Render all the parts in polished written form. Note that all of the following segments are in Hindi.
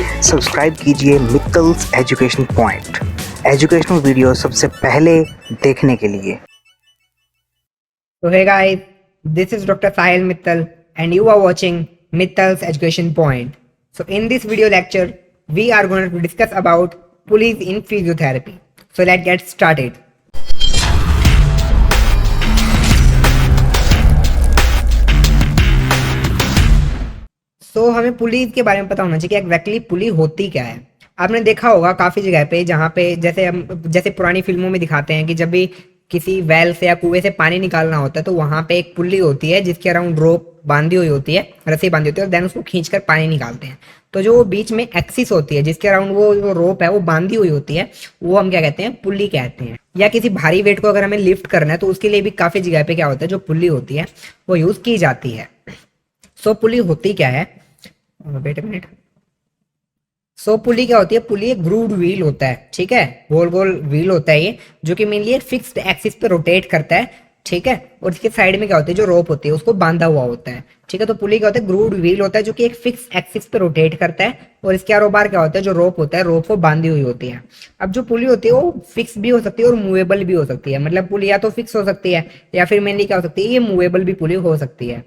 सब्सक्राइब कीजिए मित्तल्स एजुकेशन पॉइंट, एजुकेशनल वीडियो सबसे पहले देखने के लिए। So hey guys, this is Dr. Sahil Mittal and you are watching Mittal's Education Point. So in this video lecture, we are going to discuss about pulleys in physiotherapy. So let's get started. तो हमें पुलीज के बारे में पता होना चाहिए कि एग्जैक्टली पुली होती क्या है। आपने देखा होगा काफी जगह पे जहाँ पे जैसे पुरानी फिल्मों में दिखाते हैं कि जब भी किसी वेल से या कुएं से पानी निकालना होता है तो वहां पे एक पुल्ली होती है जिसके अराउंड रोप बांधी हुई होती है, रस्सी बांधी होती है और देन उसको खींचकर पानी निकालते हैं। तो जो बीच में एक्सिस होती है जिसके अराउंड वो जो रोप है वो बांधी हुई होती है, वो हम क्या कहते हैं, पुल्ली कहते हैं। या किसी भारी वेट को अगर हमें लिफ्ट करना है तो उसके लिए भी काफी जगह पे क्या होता है, जो पुल्ली होती है वो यूज की जाती है। सो पुली होती क्या है, वेट अ मिनट। सो पुली क्या होती है, पुली एक ग्रूव्ड व्हील होता है, ठीक है, गोल गोल व्हील होता है ये, जो कि मेनली एक फिक्स्ड एक्सिस पे रोटेट करता है, ठीक है। और इसके साइड में क्या होती है, जो रोप होती है उसको बांधा हुआ होता है, ठीक है। तो पुली क्या होता है, ग्रूव्ड व्हील होता है जो कि एक फिक्स एक्सिस पे रोटेट करता है और इसके आरों बार क्या होता है, जो रोप होता है रोप को बांधी हुई होती है। अब जो पुली होती है वो फिक्स भी हो सकती है और मूवेबल भी हो सकती है, मतलब पुली या तो फिक्स हो सकती है या फिर मेनली क्या हो सकती है, ये मूवेबल भी पुली हो सकती है।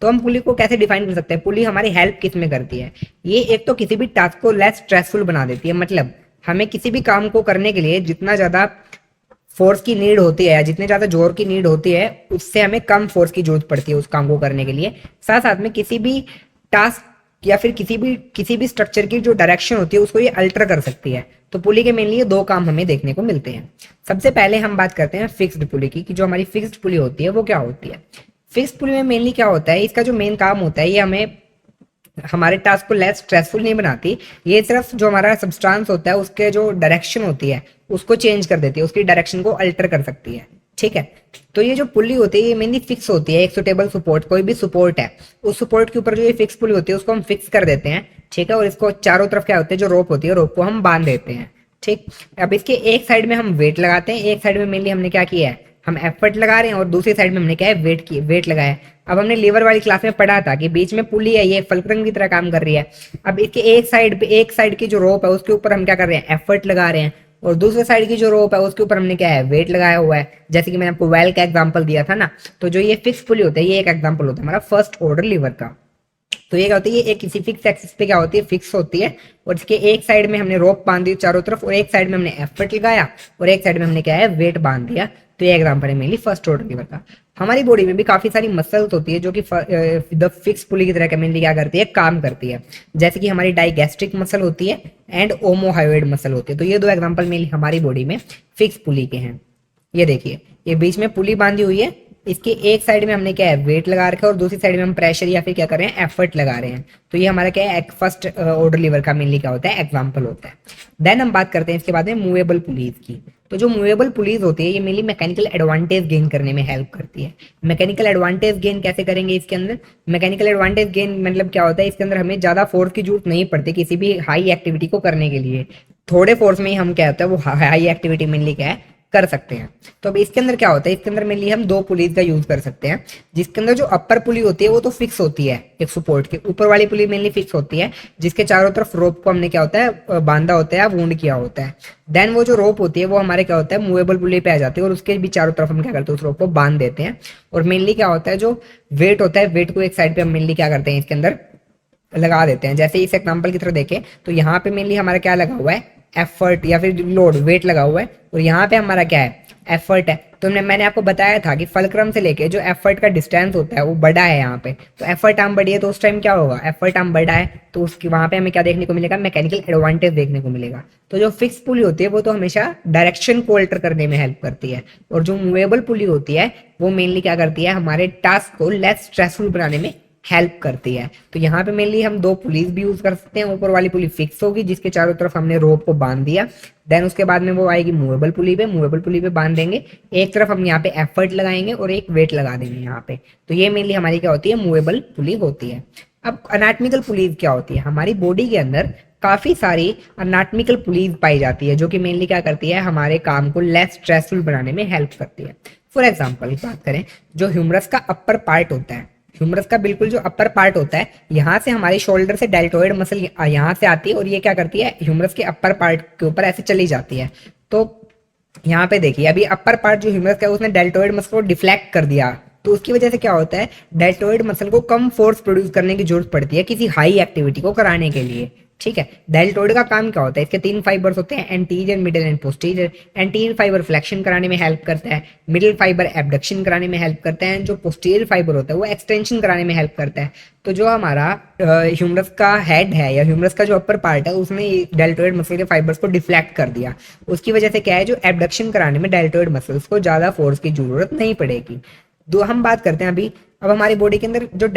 तो हम पुली को कैसे डिफाइन कर सकते हैं, पुली हमारी हेल्प किस में करती है। ये एक तो किसी भी टास्क को लेस स्ट्रेसफुल बना देती है, मतलब हमें किसी भी काम को करने के लिए जितना ज्यादा फोर्स की नीड होती है या जितने ज्यादा जोर की नीड होती है उससे हमें कम फोर्स की जरूरत पड़ती है उस काम को करने के लिए। साथ साथ में किसी भी टास्क या फिर किसी भी स्ट्रक्चर की जो डायरेक्शन होती है उसको ये अल्टर कर सकती है। तो पुली के मेनली ये दो काम हमें देखने को मिलते हैं। सबसे पहले हम बात करते हैं फिक्स्ड पुली की, कि जो हमारी फिक्स्ड पुली होती है वो क्या होती है। फिक्स्ड पुली में मेनली क्या होता है, इसका जो मेन काम होता है ये हमें हमारे टास्क को लेस स्ट्रेसफुल नहीं बनाती, ये सिर्फ जो हमारा सब्सटेंस होता है उसके जो डायरेक्शन होती है उसको चेंज कर देती है, उसकी डायरेक्शन को अल्टर कर सकती है, ठीक है। तो ये जो पुली होती है ये मेनली फिक्स होती है, एक सुटेबल सपोर्ट, कोई भी सपोर्ट है उस सपोर्ट के ऊपर जो ये फिक्स पुली होती है उसको हम फिक्स कर देते हैं, ठीक है। और इसको चारों तरफ क्या होते हैं, जो रोप होती है रोप को हम बांध देते हैं, ठीक। अब इसके एक साइड में हम वेट लगाते हैं, एक साइड में मेनली हमने क्या किया है, हम एफर्ट लगा रहे हैं और दूसरी साइड में हमने क्या है, वेट लगाया है। अब हमने लीवर वाली क्लास में पढ़ा था कि बीच में पुली है, ये फलक्रम की तरह काम कर रही है। अब इसके एक साइड की जो रोप है उसके ऊपर हम क्या कर रहे हैं, एफर्ट लगा रहे हैं और दूसरे साइड की जो रोप है उसके ऊपर हमने क्या है, वेट लगाया हुआ है। जैसे कि मैंने आपको वेल का एग्जांपल दिया था ना, तो जो ये फिक्स पुली होता है ये एक एग्जांपल होता है हमारा फर्स्ट ऑर्डर लीवर का। तो ये क्या होती है, ये एक किसी फिक्स एक्सिस पे क्या होती है, फिक्स होती है और इसके एक साइड में हमने रोप बांध दी चारों तरफ और एक साइड में हमने एफर्ट लगाया और एक साइड में हमने क्या है, वेट बांध दिया। तो ये एग्जांपल है मेनली फर्स्ट ऑर्डर लीवर का। हमारी बॉडी में भी काफी सारी मसल्स होती है जो कि द फिक्स पुली की तरह मेनली क्या करती है, काम करती है। जैसे कि हमारी डाइगैस्ट्रिक मसल होती है एंड ओमोहायोइड मसल होती है। तो ये दो एग्जांपल मेनली हमारी बॉडी में फिक्स पुली के हैं। ये देखिए, ये बीच में पुली बांधी हुई है, इसके एक साइड में हमने क्या है, वेट लगा रखा है और दूसरी साइड में हम प्रेशर या फिर क्या कर रहे हैं, एफर्ट लगा रहे हैं। तो ये हमारा क्या है, फर्स्ट ऑर्डर लीवर का मेनली क्या होता है, एग्जांपल होता है। देन हम बात करते हैं इसके बाद में मूवेबल पुलीज की। तो जो मूवेबल पुलीज होती है ये मेनली मैकेनिकल एडवांटेज गेन करने में हेल्प करती है। मैकेनिकल एडवांटेज गेन कैसे करेंगे इसके अंदर, मैकेनिकल एडवांटेज गेन मतलब क्या होता है, इसके अंदर हमें ज्यादा फोर्स की जरूरत नहीं पड़ती किसी भी हाई एक्टिविटी को करने के लिए, थोड़े फोर्स में ही हम क्या होता है वो हाई एक्टिविटी मेनली क्या है, कर सकते हैं। तो अब इसके अंदर क्या होता है, इसके अंदर मेनली हम दो पुलीज का यूज कर सकते हैं, जिसके अंदर जो अपर पुली होती है वो तो फिक्स होती है, एक सपोर्ट के ऊपर वाली पुली मेनली फिक्स होती है जिसके चारों तरफ रोप को हमने क्या होता है, बांधा होता है, वुंड किया होता है। देन वो जो रोप होती है वो हमारे क्या होता है, मूवेबल पुली पे आ जाती है और उसके भी चारों तरफ हम क्या करते हैं, उस रोप को बांध देते हैं। और मेनली क्या होता है, जो वेट होता है वेट को एक साइड पे हम मेनली क्या करते हैं, इसके अंदर लगा देते हैं। जैसे इस एग्जांपल की तरह देखें तो यहाँ पे मेनली हमारा क्या लगा हुआ है, एफर्ट या फिर लोड, वेट लगा हुआ है और यहाँ पे हमारा क्या है, एफर्ट है। तो मैंने आपको बताया था कि फलक्रम से लेके जो एफर्ट का डिस्टेंस होता है वो बड़ा है यहाँ पे, तो एफर्ट आर्म बड़ी है तो उस टाइम क्या होगा, एफर्ट आर्म बड़ा है तो उसकी वहां पे हमें क्या देखने को मिलेगा, मैकेनिकल एडवांटेज देखने को मिलेगा। तो जो फिक्स पुली होती है वो तो हमेशा डायरेक्शन को अल्टर करने में हेल्प करती है और जो मूवेबल पुली होती है वो मेनली क्या करती है, हमारे टास्क को लेस स्ट्रेसफुल बनाने में हेल्प करती है। तो यहाँ पे मेनली हम दो पुलीज भी यूज कर सकते हैं। ऊपर वाली पुली फिक्स होगी जिसके चारों तरफ हमने रोप को बांध दिया, देन उसके बाद में वो आएगी मूवेबल पुली पे बांध देंगे, एक तरफ हम यहाँ पे एफर्ट लगाएंगे और एक वेट लगा देंगे यहाँ पे। तो ये मेनली हमारी क्या होती है, मूवेबल पुली होती है। अब अनाटमिकल पुलीज क्या होती है, हमारी बॉडी के अंदर काफी सारी अनाटमिकल पुलीज पाई जाती है जो कि मेनली क्या करती है, हमारे काम को लेस स्ट्रेसफुल बनाने में हेल्प करती है। फॉर एग्जाम्पल बात करें, जो ह्यूमरस का अपर पार्ट होता है, ह्यूमरस का बिल्कुल जो अपर पार्ट होता है, यहाँ से हमारी शोल्डर से डेल्टोइड मसल यहाँ से आती है और ये क्या करती है, ह्यूमरस के अपर पार्ट के ऊपर ऐसे चली जाती है। तो यहाँ पे देखिए अभी अपर पार्ट जो ह्यूमरस का है उसने डेल्टोइड मसल को डिफ्लेक्ट कर दिया, तो उसकी वजह से क्या होता है, डेल्टोइड मसल को कम फोर्स प्रोड्यूस करने की जरूरत पड़ती है किसी हाई एक्टिविटी को कराने के लिए। ठीक है, डेल्टोइड का काम क्या होता है, इसके 3 फाइबर्स होते हैं, anterior, middle and posterior. Anterior fibre flexion कराने में हेल्प करता है, मिडिल फाइबर एबडक्शन कराने में हेल्प करता है, जो पोस्टीरियर फाइबर होता है वो एक्सटेंशन कराने में हेल्प करता है। तो जो हमारा ह्यूमरस का हेड है या ह्यूमरस का जो अपर पार्ट है उसने डेल्टोइड मसल के फाइबर्स को डिफ्लेक्ट कर दिया, उसकी वजह से क्या है, जो एबडक्शन कराने में डेल्टोइड मसल्स को ज्यादा फोर्स की जरूरत नहीं पड़ेगी। दो हम बात करते हैं अभी, अब हमारी बॉडी के अंदर जो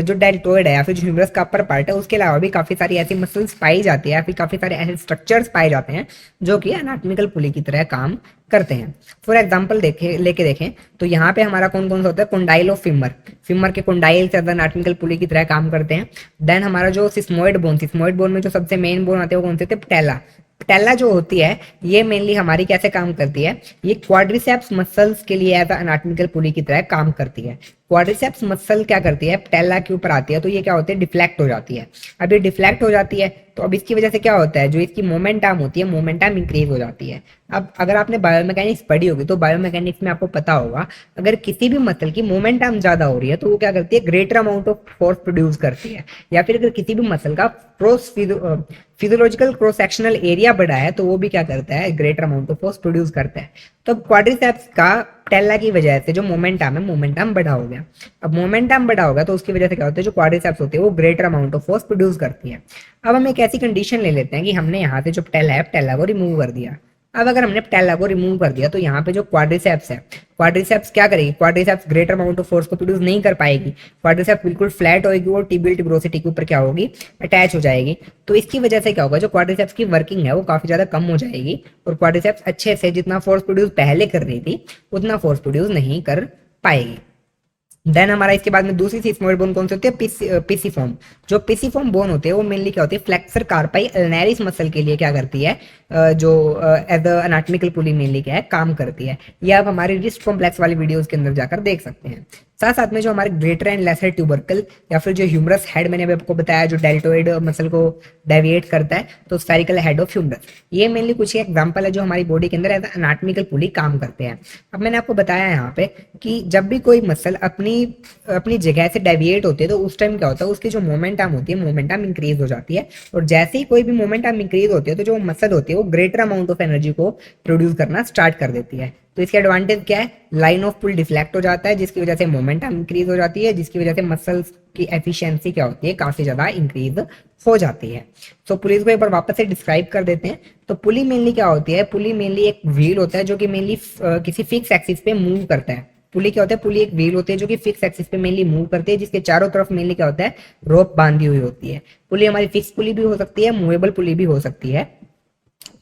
डेल्टोइड है या फिर जो ह्यूमरस का अपर पार्ट है उसके अलावा भी काफी सारी ऐसी मसल्स पाई जाती है या फिर काफी सारे ऐसे स्ट्रक्चर्स पाए जाते हैं जो कि एनाटॉमिकल पुली की तरह काम करते हैं। फॉर एग्जांपल लेके देखें तो यहाँ पे हमारा कौन कौन सा होता है, कोंडाइल ऑफ फिमर, फिमर के कोंडाइल से एनाटॉमिकल पुली की तरह काम करते हैं। देन हमारा जो सिस्मोइड बोन में जो सबसे मेन बोन आते हैं वो कौन से थे, पैटेला। पैटेला जो होती है ये मेनली हमारी कैसे काम करती है, ये क्वाड्रिसेप्स मसल्स के लिए एज एनाटॉमिकल पुली की तरह काम करती है। क्वाड्रिसेप्स मसल क्या करती है, पैटेला के ऊपर आती है तो ये क्या होती है, डिफ्लेक्ट हो जाती है। अब ये डिफ्लेक्ट हो जाती है तो अब इसकी वजह से क्या होता है, जो इसकी मोमेंट आर्म होती है, मोमेंट आर्म इंक्रीज हो जाती है। अब अगर आपने बायोमैकेनिक्स पढ़ी होगी तो बायोमैकेनिक्स में आपको पता होगा, अगर किसी भी मसल की मोमेंट आर्म ज्यादा हो रही है तो वो क्या करती है, greater amount of force produce करती है। या फिर अगर किसी भी मसल का फिजियोलॉजिकल क्रॉस सेक्शनल एरिया बड़ा है तो वो भी क्या करता है, greater amount of force produce करता है। तो क्वाड्रिसेप्स का पैटेला की वजह से जो मोमेंटम है, मोमेंटम बढ़ा हो गया। अब मोमेंटम बढ़ा होगा तो उसकी वजह से क्या होता है, जो क्वाड्रिसेप्स होते हैं वो greater amount of force produce करती है। अब हम एक ऐसी कंडीशन ले लेते हैं कि हमने यहाँ से जो पैटेला है, पैटेला को रिमूव कर दिया। अब अगर हमने पैटेला को रिमूव कर दिया तो यहाँ पे जो क्वाड्रिसेप्स है, क्वाड्रिसेप्स क्या करेगी, quadriceps greater amount of force को प्रोड्यूस नहीं कर पाएगी। क्वाड्रिसेप्स बिल्कुल फ्लैट होगी और टिबियल ट्यूबरोसिटी के ऊपर क्या होगी, अटैच हो जाएगी। तो इसकी वजह से क्या होगा, जो क्वाड्रिसेप्स की वर्किंग है वो काफी ज्यादा कम हो जाएगी और क्वाड्रिसेप्स अच्छे से जितना फोर्स प्रोड्यूस पहले कर रही थी उतना फोर्स प्रोड्यूस नहीं कर पाएगी। देन हमारा इसके बाद में दूसरी सिस्मोइड बोन कौन सी होती है, पिसिफॉर्म। जो पिसिफॉर्म बोन होते हैं वो मेनली क्या होती है, फ्लेक्सर कार्पाई अल्नेरिस मसल के लिए क्या करती है, जो as a anatomical pulley mainly क्या है, काम करती है। ये आप हमारे रिस्ट कॉम्प्लेक्स वाली वीडियोस के अंदर जाकर देख सकते हैं। साथ साथ में जो हमारे ग्रेटर एंड लेसर ट्यूबरकल या फिर जो ह्यूमरस हेड मैंने अभी आपको बताया जो डेल्टोइड मसल को डेविएट करता है, तो स्फेरिकल हेड ऑफ ह्यूमरस, ये मेनली कुछ एग्जांपल है जो हमारी बॉडी के अंदर एज एनाटॉमिकल पुली काम करते हैं। अब मैंने आपको बताया यहाँ पे कि जब भी कोई मसल अपनी जगह से डेविएट होती है तो उस टाइम क्या होता है, उसकी जो मोमेंट आर्म होती है, मोमेंट आर्म इंक्रीज हो जाती है। और जैसे ही कोई भी मोमेंट आर्म इंक्रीज होती है तो जो मसल होती है वो ग्रेटर अमाउंट ऑफ एनर्जी को प्रोड्यूस करना स्टार्ट कर देती है। तो इसके एडवांटेज क्या है, लाइन ऑफ पुल डिफ्लेक्ट हो जाता है जिसकी वजह से मोमेंटम इंक्रीज हो जाती है, जिसकी वजह से मसल्स की एफिशिएंसी क्या होती है, काफी ज्यादा इंक्रीज हो जाती है। तो पुलिस को एक बार वापस से डिस्क्राइब कर देते हैं। तो पुली मेनली क्या होती है, पुली मेनली एक व्हील होता है जो कि मेनली किसी फिक्स एक्सिस पे मूव करता है। पुली क्या होता है, पुली एक व्हील होती है जो कि फिक्स एक्सिस पे मेनली मूव करती है, जिसके चारों तरफ मेनली क्या होता है, रोप बांधी हुई होती है। पुली हमारी फिक्स पुली भी हो सकती है, मूवेबल पुली भी हो सकती है।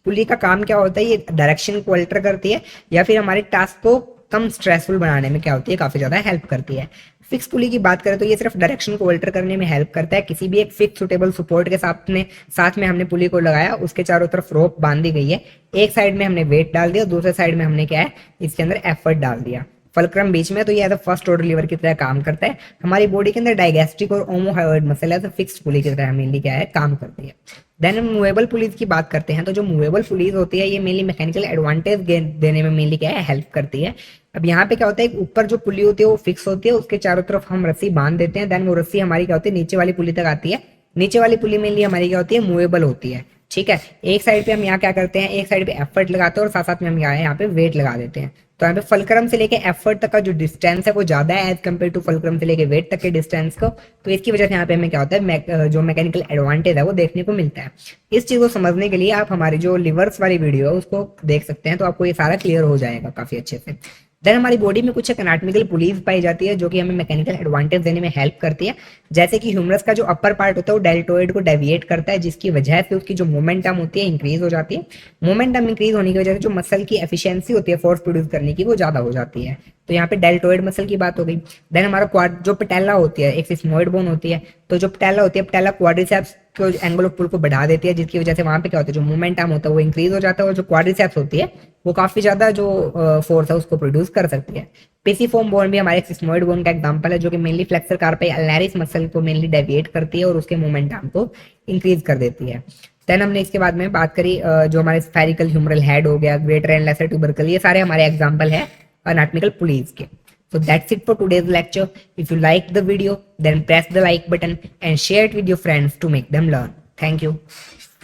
पुली का काम क्या होता है, ये डायरेक्शन को अल्टर करती है या फिर हमारे टास्क को कम स्ट्रेसफुल बनाने में क्या होती है, काफी ज्यादा हेल्प करती है। फिक्स पुली की बात करें तो ये सिर्फ डायरेक्शन को अल्टर करने में हेल्प करता है। किसी भी एक फिक्स सुटेबल सपोर्ट के साथ में हमने पुली को लगाया, उसके चारों तरफ रोप बांधी गई है, एक साइड में हमने वेट डाल दिया, दूसरे साइड में हमने क्या है, इसके अंदर एफर्ट डाल दिया, फलक्रम बीच में, तो ये as a first order lever की तरह काम करता है। हमारी बॉडी के अंदर डाइगेस्ट्रिक और omohyoid muscle as a fixed pulley की तरह मेनली क्या है, काम करती है। देन हम मूवेबल पुलीज की बात करते हैं। तो जो मूवेबल पुलीज होती है ये मेनली मैकेनिकल एडवांटेज देने में मेनली क्या है, हेल्प करती है। अब यहाँ पे क्या होता है, ऊपर जो पुली होती है वो फिक्स होती है, उसके चारों तरफ हम रस्सी बांध देते हैं। देन वो रस्सी हमारी क्या होती है, नीचे वाली पुली तक आती है। नीचे वाली पुली मेनली हमारी क्या होती है, मूवेबल होती है। ठीक है, एक साइड पे हम यहाँ क्या करते हैं, एक साइड पे एफर्ट लगाते हैं और साथ साथ में हम यहाँ पे वेट लगा देते हैं। तो यहाँ पे फलक्रम से लेके एफर्ट तक का जो डिस्टेंस है वो ज्यादा है एज कम्पेयर टू फलक्रम से लेके वेट तक के डिस्टेंस को। तो इसकी वजह से यहाँ पे हमें क्या होता है, जो मैकेनिकल एडवांटेज है वो देखने को मिलता है। इस चीज को समझने के लिए आप हमारी जो लिवर्स वाली वीडियो है उसको देख सकते हैं, तो आपको ये सारा क्लियर हो जाएगा काफी अच्छे से। देन हमारी बॉडी में कुछ एनाटॉमिकल पुलीज पाई जाती है जो कि हमें मैकेनिकल एडवांटेज देने में हेल्प करती है। जैसे कि ह्यूमरस का जो अपर पार्ट होता है वो डेल्टोइड को डेविएट करता है, जिसकी वजह से उसकी जो मोमेंटम होती है इंक्रीज हो जाती है। मोमेंटम इंक्रीज होने की वजह से जो मसल की एफिशिएंसी होती है फोर्स प्रोड्यूस करने की वो ज्यादा हो जाती है। तो यहाँ पे डेल्टोइड मसल की बात हो गई। देन हमारा जो पैटेला होती है, एक सिस्मोइड बोन होती है। तो जो पैटेला होती है, पैटेला क्वाड्रिसेप्स को एंगल ऑफ पुल को बढ़ा देती है, जिसकी वजह से वहाँ पे क्या होता है, जो मूवमेंट आर्म होता है वो इंक्रीज हो जाता है, और जो क्वाड्रिसेप्स होती है वो काफी ज्यादा जो फोर्स है उसको प्रोड्यूस कर सकती है। पेसिफॉर्म बोन भी हमारे सिस्मोइड बोन का एग्जांपल है, जो कि मेनली फ्लेक्सर कार्पी अल्नारिस मसल को मेनली डेविएट करती है और उसके मूवमेंट आर्म को इंक्रीज कर देती है। देन हमने इसके बाद में बात करी जो हमारे स्फेरिकल ह्यूमरल हेड हो गया, ग्रेटर एंड लेसर ट्यूबरकल, ये सारे हमारे एग्जांपल है एनाटॉमिकल पुलीज के। So that's it for today's lecture. If you like the video, then press the like button and share it with your friends to make them learn. Thank you.